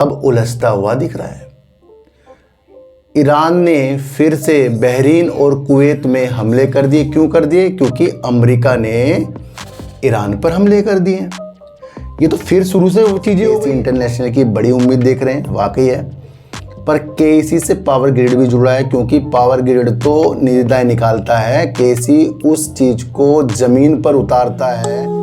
अब उलझता हुआ दिख रहा है। ईरान ने फिर से बहरीन और कुवैत में हमले कर दिए। क्यों कर दिए? क्योंकि अमेरिका ने ईरान पर हमले कर दिए। ये तो फिर शुरू से वो चीज़ें हो गई। इंटरनेशनल की बड़ी उम्मीद देख रहे हैं, वाकई है, पर केसी से पावर ग्रिड भी जुड़ा है, क्योंकि पावर ग्रिड तो निविदाएं निकालता है, केसी उस चीज को जमीन पर उतारता है।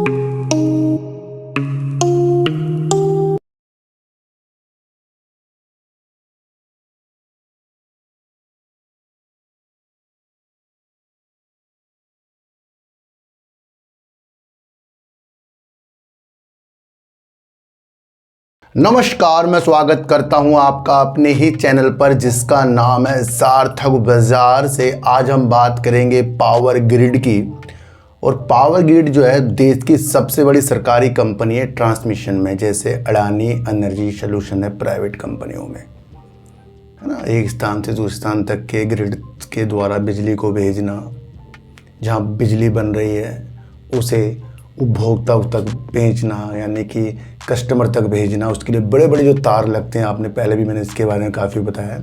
नमस्कार, मैं स्वागत करता हूं आपका अपने ही चैनल पर जिसका नाम है सार्थक बाजार से। आज हम बात करेंगे पावर ग्रिड की। और पावर ग्रिड जो है देश की सबसे बड़ी सरकारी कंपनी है ट्रांसमिशन में, जैसे अडानी एनर्जी सोल्यूशन है प्राइवेट कंपनियों में, है ना। एक स्थान से दूसरे स्थान तक के ग्रिड के द्वारा बिजली को भेजना, जहाँ बिजली बन रही है उसे उपभोक्ता तक भेजना, यानी कि कस्टमर तक भेजना। उसके लिए बड़े बड़े जो तार लगते हैं, आपने पहले भी मैंने इसके बारे में काफ़ी बताया,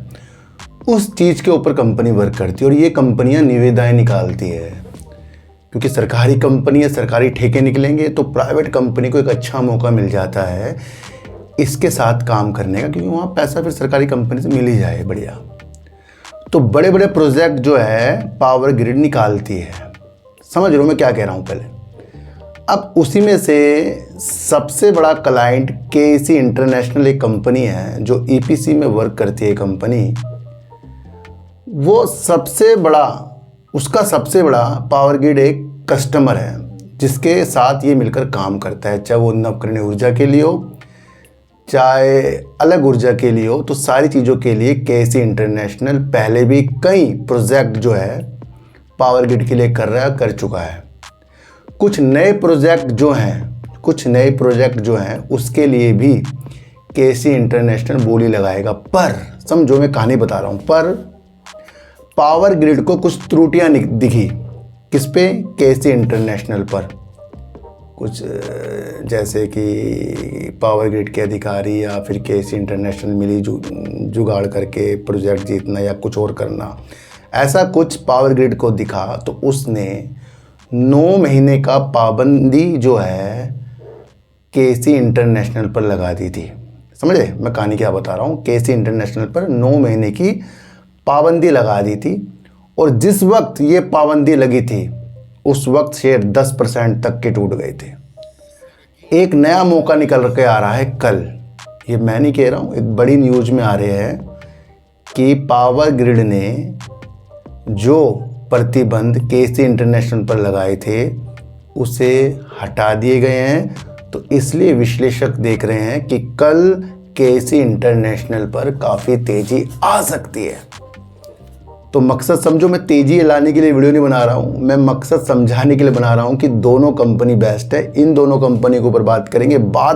उस चीज़ के ऊपर कंपनी वर्क करती है। और ये कंपनियां निविदाएं निकालती है, क्योंकि सरकारी कंपनी है, सरकारी ठेके निकलेंगे तो प्राइवेट कंपनी को एक अच्छा मौका मिल जाता है इसके साथ काम करने का, क्योंकि वहाँ पैसा फिर सरकारी कंपनी से मिल ही जाए बढ़िया। तो बड़े बड़े प्रोजेक्ट जो है पावर ग्रिड निकालती है। समझ रहे हो मैं क्या कह रहा हूँ पहले। अब उसी में से सबसे बड़ा क्लाइंट केसी इंटरनेशनल एक कंपनी है जो ईपीसी में वर्क करती है कंपनी। वो उसका सबसे बड़ा पावर ग्रिड एक कस्टमर है जिसके साथ ये मिलकर काम करता है, चाहे वो नवकरणीय ऊर्जा के लिए हो, चाहे अलग ऊर्जा के लिए हो। तो सारी चीज़ों के लिए केसी इंटरनेशनल पहले भी कई प्रोजेक्ट जो है पावर ग्रिड के लिए कर चुका है। कुछ नए प्रोजेक्ट जो हैं उसके लिए भी केसी इंटरनेशनल बोली लगाएगा। पर समझो, मैं कहानी बता रहा हूँ, पर पावर ग्रिड को कुछ त्रुटियां दिखी। किस पे? केसी इंटरनेशनल पर। कुछ जैसे कि पावर ग्रिड के अधिकारी या फिर केसी इंटरनेशनल मिली जुगाड़ करके प्रोजेक्ट जीतना या कुछ और करना, ऐसा कुछ पावर ग्रिड को दिखा। तो उसने 9 महीने का पाबंदी जो है केसी इंटरनेशनल पर लगा दी थी। समझे मैं कहानी क्या बता रहा हूँ? केसी इंटरनेशनल पर 9 महीने की पाबंदी लगा दी थी। और जिस वक्त ये पाबंदी लगी थी उस वक्त शेयर 10% तक के टूट गए थे। एक नया मौका निकल के आ रहा है कल, ये मैं नहीं कह रहा हूँ, एक बड़ी न्यूज़ में आ रहे हैं कि पावर ग्रिड ने जो प्रतिबंध केसी इंटरनेशनल पर लगाए थे उसे हटा दिए गए हैं। तो इसलिए विश्लेषक देख रहे हैं कि कल केसी इंटरनेशनल पर काफ़ी तेज़ी आ सकती है। तो मकसद समझो, मैं तेज़ी लाने के लिए वीडियो नहीं बना रहा हूँ, मैं मकसद समझाने के लिए बना रहा हूँ कि दोनों कंपनी बेस्ट है। इन दोनों कंपनी के ऊपर बात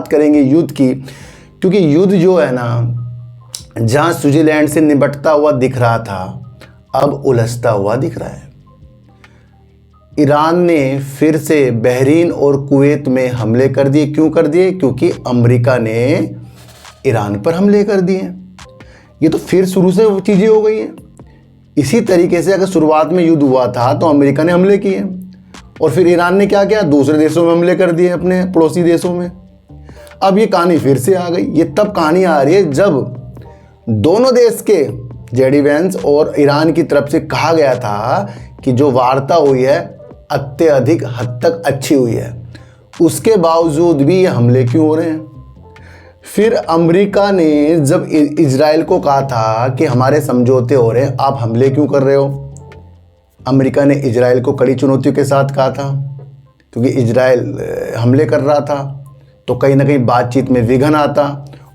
करेंगे युद्ध की, क्योंकि युद्ध जो है ना, जहाँ स्विट्जरलैंड से निपटता हुआ दिख रहा था अब उलझता हुआ दिख रहा है। ईरान ने फिर से बहरीन और कुवैत में हमले कर दिए। क्यों कर दिए? क्योंकि अमेरिका ने ईरान पर हमले कर दिए। ये तो फिर शुरू से वो चीज़ें हो गई हैं। इसी तरीके से अगर शुरुआत में युद्ध हुआ था तो अमेरिका ने हमले किए और फिर ईरान ने क्या किया? दूसरे देशों में हमले कर दिए, अपने पड़ोसी देशों में। अब ये कहानी फिर से आ गई। ये तब कहानी आ रही है जब दोनों देश के जेडी वेंस और ईरान की तरफ से कहा गया था कि जो वार्ता हुई है अत्यधिक हद तक अच्छी हुई है, उसके बावजूद भी ये हमले क्यों हो रहे हैं? फिर अमेरिका ने जब इजराइल को कहा था कि हमारे समझौते हो रहे हैं, आप हमले क्यों कर रहे हो? अमेरिका ने इजराइल को कड़ी चुनौतियों के साथ कहा था, क्योंकि इजराइल हमले कर रहा था तो कहीं ना कहीं बातचीत में विघ्न आता।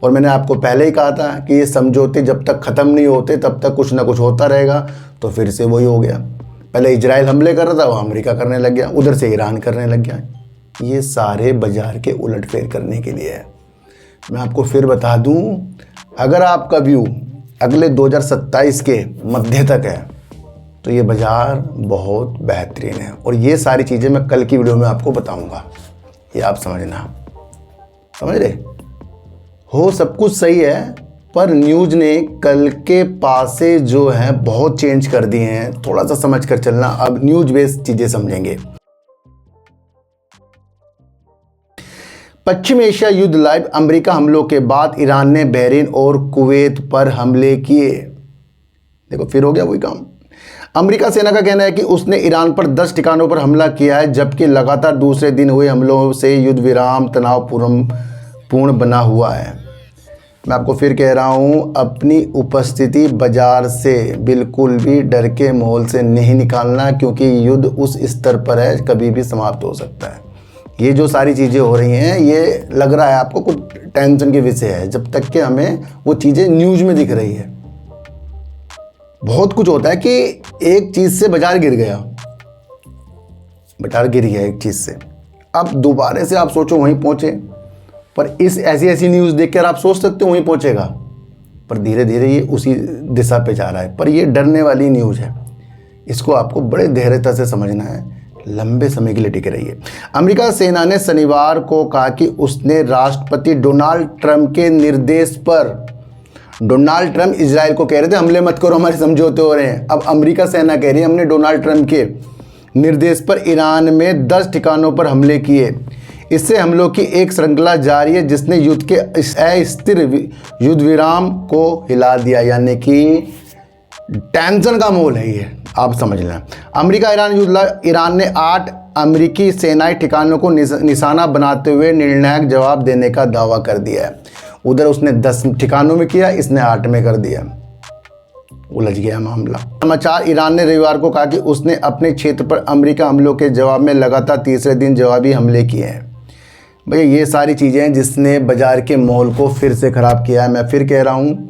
और मैंने आपको पहले ही कहा था कि ये समझौते जब तक ख़त्म नहीं होते तब तक कुछ ना कुछ होता रहेगा। तो फिर से वही हो गया, पहले इजराइल हमले कर रहा था, वो अमेरिका करने लग गया, उधर से ईरान करने लग गया। ये सारे बाजार के उलटफेर करने के लिए है। मैं आपको फिर बता दूं, अगर आपका व्यू अगले 2027 के मध्य तक है तो ये बाज़ार बहुत बेहतरीन है। और ये सारी चीज़ें मैं कल की वीडियो में आपको बताऊंगा, ये आप समझना। समझ रहे? हो सब कुछ सही है, पर न्यूज़ ने कल के पासे जो है बहुत चेंज कर दिए हैं। थोड़ा सा समझ कर चलना, अब न्यूज़ बेस्ड चीज़ें समझेंगे। पश्चिम एशिया युद्ध लाइव, अमेरिका हमलों के बाद ईरान ने बहरीन और कुवैत पर हमले किए। देखो फिर हो गया वही काम। अमेरिका सेना का कहना है कि उसने ईरान पर 10 ठिकानों पर हमला किया है, जबकि लगातार दूसरे दिन हुए हमलों से युद्ध विराम तनावपूर्ण बना हुआ है। मैं आपको फिर कह रहा हूँ, अपनी उपस्थिति बाजार से बिल्कुल भी डर के माहौल से नहीं निकालना, क्योंकि युद्ध उस स्तर पर है कभी भी समाप्त हो सकता है। ये जो सारी चीज़ें हो रही हैं, ये लग रहा है आपको कुछ टेंशन के विषय है, जब तक कि हमें वो चीज़ें न्यूज़ में दिख रही है। बहुत कुछ होता है कि एक चीज़ से बाजार गिर गया, बाजार गिर गया एक चीज़ से, अब दोबारा से आप सोचो वहीं पहुँचे, पर इस ऐसी न्यूज़ देखकर आप सोच सकते हो वहीं पहुँचेगा, पर धीरे धीरे ये उसी दिशा पे जा रहा है। पर ये डरने वाली न्यूज़ है, इसको आपको बड़े धैर्यता से समझना है, लंबे समय के लिए टिके रहिए। अमेरिका सेना ने शनिवार को कहा कि उसने राष्ट्रपति डोनाल्ड ट्रंप के निर्देश पर, डोनाल्ड ट्रंप इजराइल को कह रहे थे हमले मत करो, हमारे समझौते हो रहे हैं, अब अमेरिका सेना कह रही है हमने डोनाल्ड ट्रंप के निर्देश पर ईरान में 10 ठिकानों पर हमले किए। इससे हमलों की एक श्रृंखला जारी है जिसने युद्ध के अस्थिर युद्ध विराम को हिला दिया, यानी कि टेंशन का माहौल है ये, आप समझ लें। अमेरिका ईरान युद्ध, ईरान ने 8 अमेरिकी सेनाई ठिकानों को निशाना बनाते हुए निर्णायक जवाब देने का दावा कर दिया है। उधर उसने 10 ठिकानों में किया, इसने 8 में कर दिया, उलझ गया मामला। समाचार, ईरान ने रविवार को कहा कि उसने अपने क्षेत्र पर अमेरिका हमलों के जवाब में लगातार तीसरे दिन जवाबी हमले किए हैं। भैया ये सारी चीज़ें हैं जिसने बाजार के माहौल को फिर से ख़राब किया है। मैं फिर कह रहा हूँ,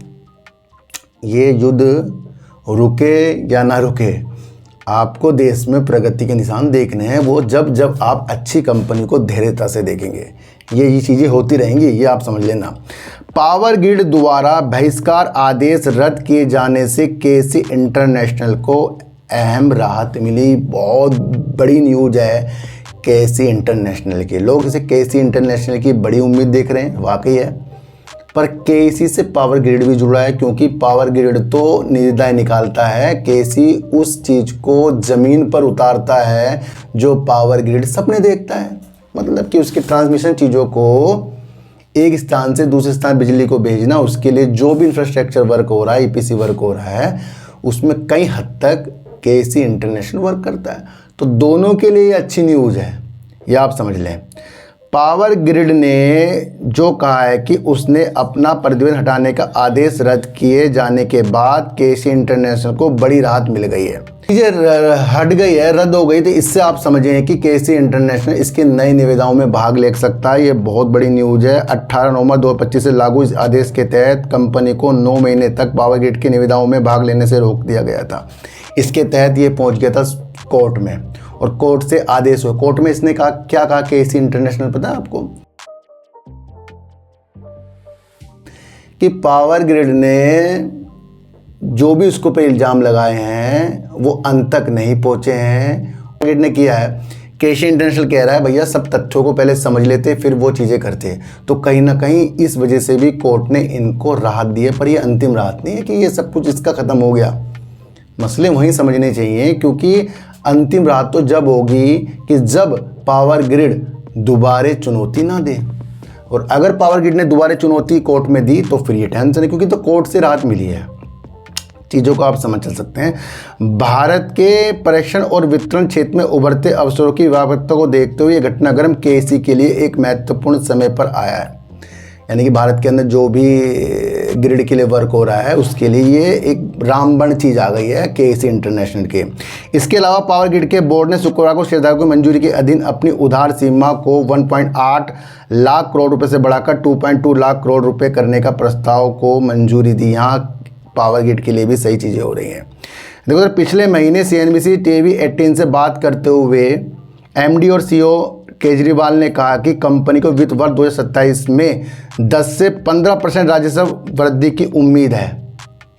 ये युद्ध रुके या ना रुके, आपको देश में प्रगति के निशान देखने हैं, वो जब जब आप अच्छी कंपनी को धैर्यता से देखेंगे। ये चीज़ें होती रहेंगी, ये आप समझ लेना। पावर ग्रिड द्वारा बहिष्कार आदेश रद्द किए जाने से केसी इंटरनेशनल को अहम राहत मिली। बहुत बड़ी न्यूज़ है केसी इंटरनेशनल की। लोग इसे केसी इंटरनेशनल की बड़ी उम्मीद देख रहे हैं, वाकई है, पर केसी से पावर ग्रिड भी जुड़ा है, क्योंकि पावर ग्रिड तो निर्णय निकालता है, केसी उस चीज़ को ज़मीन पर उतारता है जो पावर ग्रिड सपने देखता है। मतलब कि उसके ट्रांसमिशन चीज़ों को एक स्थान से दूसरे स्थान बिजली को भेजना, उसके लिए जो भी इंफ्रास्ट्रक्चर वर्क हो रहा है, ईपीसी वर्क हो रहा है, उसमें कई हद तक केसी इंटरनेशनल वर्क करता है। तो दोनों के लिए अच्छी न्यूज़ है, ये आप समझ लें। पावर ग्रिड ने जो कहा है कि उसने अपना प्रतिबंध हटाने का आदेश रद्द किए जाने के बाद केसी इंटरनेशनल को बड़ी राहत मिल गई है। चीज़ें हट गई है, रद्द हो गई, तो इससे आप समझें कि केसी इंटरनेशनल इसके नए निविदाओं में भाग ले सकता है। ये बहुत बड़ी न्यूज़ है। 18 नवंबर 2025 से लागू इस आदेश के तहत कंपनी को 9 महीने तक पावर ग्रिड के निविदाओं में भाग लेने से रोक दिया गया था। इसके तहत ये पहुँच गया था कोर्ट में, और कोर्ट से आदेश हुआ। कोर्ट में इसने कहा, क्या कहा केसी इंटरनेशनल, पता है आपको, कि पावर ग्रिड ने जो भी उसको पे इल्ज़ाम लगाए हैं वो अंत तक नहीं पहुंचे हैं। ग्रिड ने किया है, केसी इंटरनेशनल कह रहा है भैया सब तथ्यों को पहले समझ लेते फिर वो चीज़ें करते। तो कहीं ना कहीं इस वजह से भी कोर्ट ने इनको राहत दी है, पर ये अंतिम राहत नहीं है कि ये सब कुछ इसका ख़त्म हो गया। मसले वहीं समझने चाहिए, क्योंकि अंतिम राहत तो जब होगी कि जब पावर ग्रिड दोबारे चुनौती ना दे, और अगर पावर ग्रिड ने दोबारा चुनौती कोर्ट में दी तो फिर ये टेंशन है, क्योंकि तो कोर्ट से राहत मिली है। चीज़ों को आप समझ चल सकते हैं। भारत के पर्यटन और वितरण क्षेत्र में उभरते अवसरों की व्यापकता को देखते हुए ये घटनाक्रम केसी के लिए एक महत्वपूर्ण समय पर आया है। यानी कि भारत के अंदर जो भी ग्रिड के लिए वर्क हो रहा है उसके लिए ये एक रामबन चीज़ आ गई है केसी इंटरनेशनल के। इसके अलावा पावर ग्रिड के बोर्ड ने शुक्रवार को शेयरधारकों की मंजूरी के अधीन अपनी उधार सीमा को 1.8 लाख करोड़ रुपए से बढ़ाकर 2.2 लाख करोड़ रुपए करने का प्रस्ताव को मंजूरी दी। यहाँ पावर ग्रिड के लिए भी सही चीज़ें हो रही हैं। देखो सर, पिछले महीने CNBC TV 18 से बात करते हुए MD और CEO केजरीवाल ने कहा कि कंपनी को वित्त वर्ष 2027 में 10 से 15% राजस्व वृद्धि की उम्मीद है।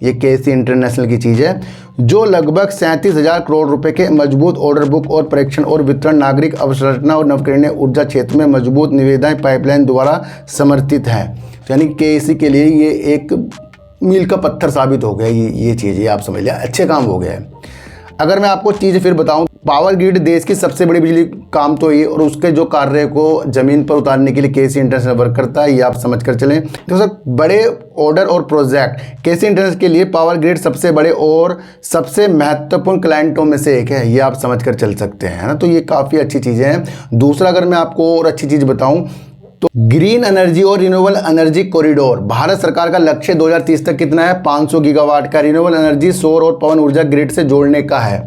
ये केसी इंटरनेशनल की चीज़ है। जो लगभग 37,000 करोड़ रुपए के मजबूत ऑर्डर बुक और परीक्षण और वितरण, नागरिक अवसंरचना और नवीकरणीय ऊर्जा क्षेत्र में मजबूत निविदाएं पाइपलाइन द्वारा समर्थित है। यानी केसी के लिए ये एक मील का पत्थर साबित हो गया ये चीज़, ये आप समझ लिया, अच्छे काम हो गया है। अगर मैं आपको चीज़ फिर बताऊं, पावर ग्रिड देश की सबसे बड़ी बिजली काम तो ये, और उसके जो कार्य को ज़मीन पर उतारने के लिए केसी इंटरनेशनल वर्क करता है, ये आप समझ कर चलें। तो सर बड़े ऑर्डर और प्रोजेक्ट, केसी इंटरनेशनल के लिए पावर ग्रिड सबसे बड़े और सबसे महत्वपूर्ण क्लाइंटों में से एक है, ये आप समझ कर चल सकते हैं, है ना। तो ये काफ़ी अच्छी चीज़ें हैं। दूसरा अगर मैं आपको और अच्छी चीज़ बताऊँ तो ग्रीन एनर्जी और रिन्यूएबल एनर्जी कॉरिडोर, भारत सरकार का लक्ष्य 2030 तक कितना है, 500 गीगावाट का रिन्यूएबल एनर्जी सौर और पवन ऊर्जा ग्रिड से जोड़ने का है।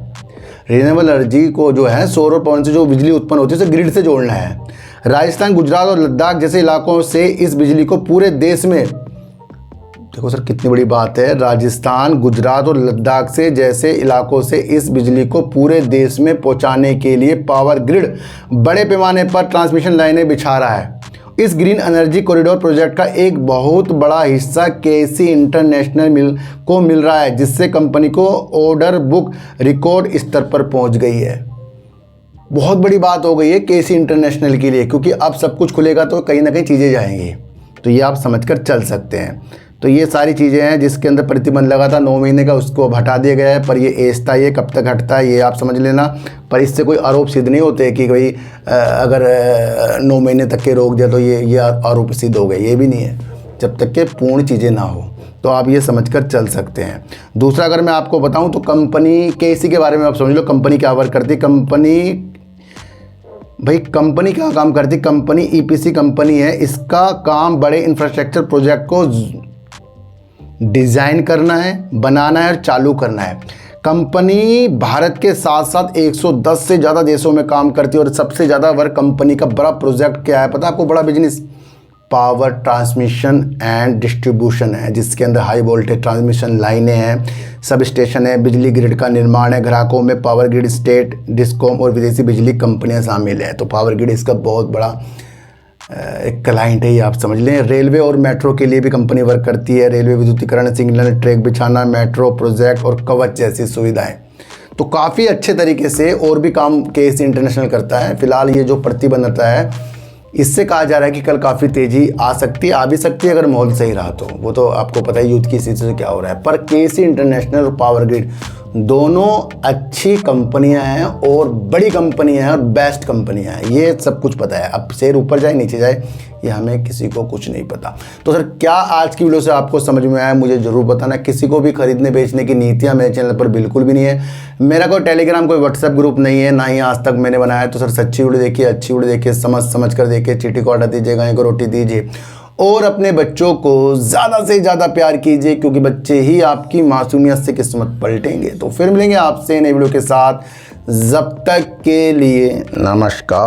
रिन्यूएबल एनर्जी को जो है सौर और पवन से जो बिजली उत्पन्न होती है उसे ग्रिड से जोड़ना है। राजस्थान, गुजरात और लद्दाख जैसे इलाकों से इस बिजली को पूरे देश में, देखो सर कितनी बड़ी बात है, राजस्थान, गुजरात और लद्दाख से जैसे इलाकों से इस बिजली को पूरे देश में पहुंचाने के लिए पावर ग्रिड बड़े पैमाने पर ट्रांसमिशन लाइनें बिछा रहा है। इस ग्रीन एनर्जी कॉरिडोर प्रोजेक्ट का एक बहुत बड़ा हिस्सा केसी इंटरनेशनल को मिल रहा है, जिससे कंपनी को ऑर्डर बुक रिकॉर्ड स्तर पर पहुंच गई है। बहुत बड़ी बात हो गई है केसी इंटरनेशनल के लिए, क्योंकि अब सब कुछ खुलेगा तो कहीं ना कहीं चीज़ें जाएंगी, तो ये आप समझकर चल सकते हैं। तो ये सारी चीज़ें हैं जिसके अंदर प्रतिबंध लगा था 9 महीने का, उसको अब हटा दिया गया है, पर ये एजता ये कब तक हटता है ये आप समझ लेना। पर इससे कोई आरोप सिद्ध नहीं होते कि भाई अगर 9 महीने तक के रोक दिया तो ये आरोप सिद्ध हो गए, ये भी नहीं है, जब तक के पूर्ण चीज़ें ना हो। तो आप ये समझकर चल सकते हैं। दूसरा अगर मैं आपको बताऊं तो कंपनी केसी के बारे में आप समझ लो, कंपनी क्या वर्क करती है। कंपनी क्या काम करती है, कंपनी ईपीसी कंपनी है। इसका काम बड़े इंफ्रास्ट्रक्चर प्रोजेक्ट को डिज़ाइन करना है, बनाना है और चालू करना है। कंपनी भारत के साथ साथ 110 से ज़्यादा देशों में काम करती है, और सबसे ज़्यादा वर्क कंपनी का बड़ा प्रोजेक्ट क्या है पता है आपको, बड़ा business power transmission and distribution है, जिसके अंदर हाई वोल्टेज ट्रांसमिशन लाइनें हैं, सब स्टेशन है, बिजली ग्रिड का निर्माण है। ग्राहकों में पावर ग्रिड, स्टेट, डिस्कॉम और विदेशी बिजली कंपनियां शामिल है। तो पावर ग्रिड इसका बहुत बड़ा एक क्लाइंट है, ये आप समझ लें। रेलवे और मेट्रो के लिए भी कंपनी वर्क करती है। रेलवे विद्युतीकरण, सिग्नल ट्रैक बिछाना, मेट्रो प्रोजेक्ट और कवच जैसी सुविधाएं। तो काफ़ी अच्छे तरीके से और भी काम केसी इंटरनेशनल करता है। फिलहाल ये जो प्रतिबंधता है, इससे कहा जा रहा है कि कल काफ़ी तेज़ी आ सकती है, आ भी सकती है अगर माहौल सही रहा तो। वो तो आपको पता है युद्ध की स्थिति से क्या हो रहा है। पर केसी इंटरनेशनल और पावर ग्रिड दोनों अच्छी कंपनियां हैं और बड़ी कंपनियां हैं और बेस्ट कंपनियां हैं, ये सब कुछ पता है। अब शेयर ऊपर जाए नीचे जाए ये हमें किसी को कुछ नहीं पता। तो सर क्या आज की वीडियो से आपको समझ में आया मुझे ज़रूर बताना। किसी को भी खरीदने बेचने की नीतियां मेरे चैनल पर बिल्कुल भी नहीं है। मेरा कोई टेलीग्राम, कोई व्हाट्सएप ग्रुप नहीं है, ना ही आज तक मैंने बनाया। तो सर सच्ची वीडियो देखिए, अच्छी वीडियो देखिए, समझ कर देखिए, चीटी को आटा दीजिए, गाय को रोटी दीजिए और अपने बच्चों को ज़्यादा से ज़्यादा प्यार कीजिए, क्योंकि बच्चे ही आपकी मासूमियत से किस्मत पलटेंगे। तो फिर मिलेंगे आपसे नई वीडियो के साथ, जब तक के लिए नमस्कार।